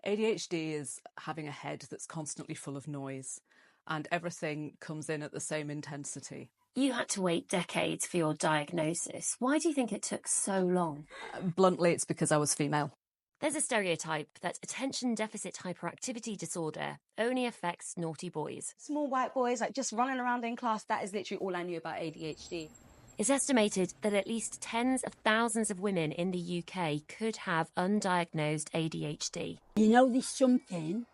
ADHD is having a head that's constantly full of noise and everything comes in at the same intensity. You had to wait decades for your diagnosis. Why do you think it took so long? Bluntly, it's because I was female. There's a stereotype that attention deficit hyperactivity disorder only affects naughty boys. Small white boys, like just running around in class, that is literally all I knew about ADHD. It's estimated that at least tens of thousands of women in the UK could have undiagnosed ADHD. You know there's something,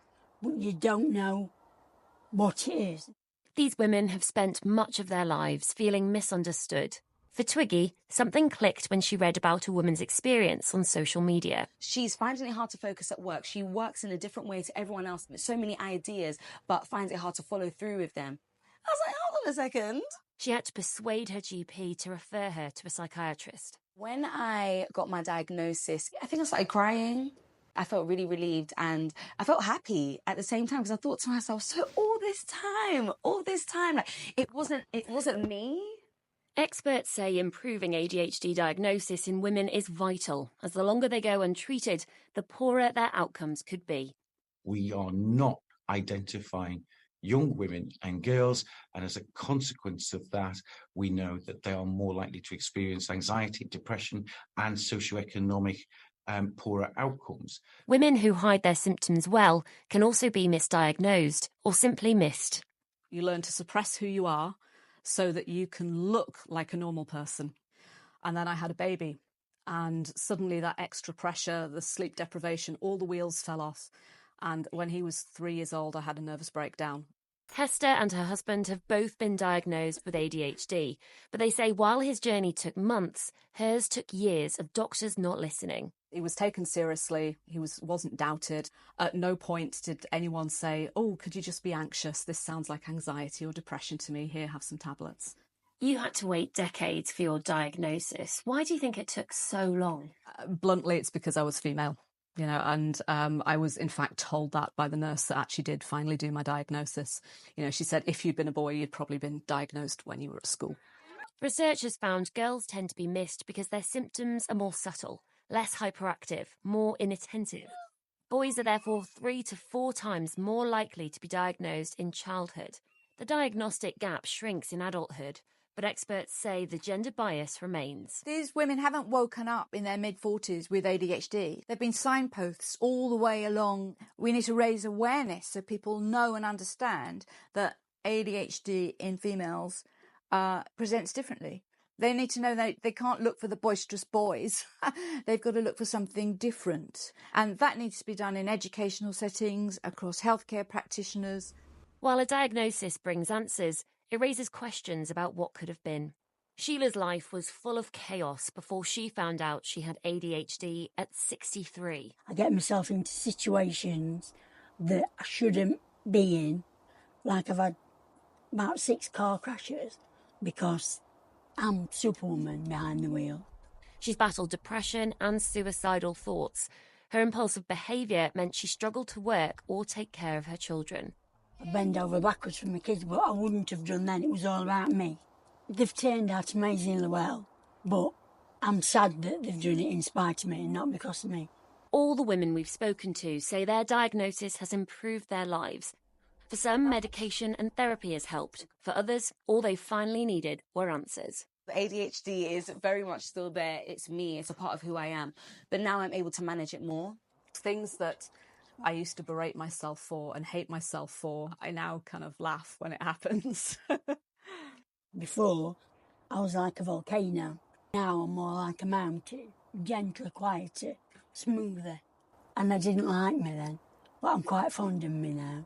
but you don't know what it is. These women have spent much of their lives feeling misunderstood. For Twiggy, something clicked when she read about a woman's experience on social media. She's finding it hard to focus at work. She works in a different way to everyone else. So many ideas, but finds it hard to follow through with them. I was like, hold on a second. She had to persuade her GP to refer her to a psychiatrist. When I got my diagnosis, I think I started crying. I felt really relieved and I felt happy at the same time because I thought to myself, so all this time, like it wasn't me. Experts say improving ADHD diagnosis in women is vital, as the longer they go untreated, the poorer their outcomes could be. We are not identifying young women and girls, and as a consequence of that, we know that they are more likely to experience anxiety, depression, and socioeconomic poorer outcomes. Women who hide their symptoms well can also be misdiagnosed or simply missed. You learn to suppress who you are so that you can look like a normal person. And then I had a baby, and suddenly that extra pressure, the sleep deprivation, all the wheels fell off. And when he was 3 years old, I had a nervous breakdown. Hester and her husband have both been diagnosed with ADHD, but they say while his journey took months, hers took years of doctors not listening. He was taken seriously. He wasn't doubted. At no point did anyone say, oh, could you just be anxious? This sounds like anxiety or depression to me. Here, have some tablets. You had to wait decades for your diagnosis. Why do you think it took so long? Bluntly, it's because I was female. And I was, in fact, told that by the nurse that actually did finally do my diagnosis. She said, if you'd been a boy, you'd probably been diagnosed when you were at school. Researchers found girls tend to be missed because their symptoms are more subtle, less hyperactive, more inattentive. Boys are therefore 3 to 4 times more likely to be diagnosed in childhood. The diagnostic gap shrinks in adulthood, but experts say the gender bias remains. These women haven't woken up in their mid-40s with ADHD. They've been signposts all the way along. We need to raise awareness so people know and understand that ADHD in females presents differently. They need to know that they can't look for the boisterous boys. They've got to look for something different. And that needs to be done in educational settings, across healthcare practitioners. While a diagnosis brings answers, it raises questions about what could have been. Sheila's life was full of chaos before she found out she had ADHD at 63. I get myself into situations that I shouldn't be in. Like I've had about 6 car crashes because I'm Superwoman behind the wheel. She's battled depression and suicidal thoughts. Her impulsive behaviour meant she struggled to work or take care of her children. I bend over backwards for my kids, but I wouldn't have done then. It was all about me. They've turned out amazingly well, but I'm sad that they've done it in spite of me and not because of me. All the women we've spoken to say their diagnosis has improved their lives. For some, medication and therapy has helped. For others, all they finally needed were answers. ADHD is very much still there. It's me. It's a part of who I am. But now I'm able to manage it more. Things that I used to berate myself for and hate myself for, I now kind of laugh when it happens. Before, I was like a volcano. Now I'm more like a mountain. Gentler, quieter, smoother. And they didn't like me then, but I'm quite fond of me now.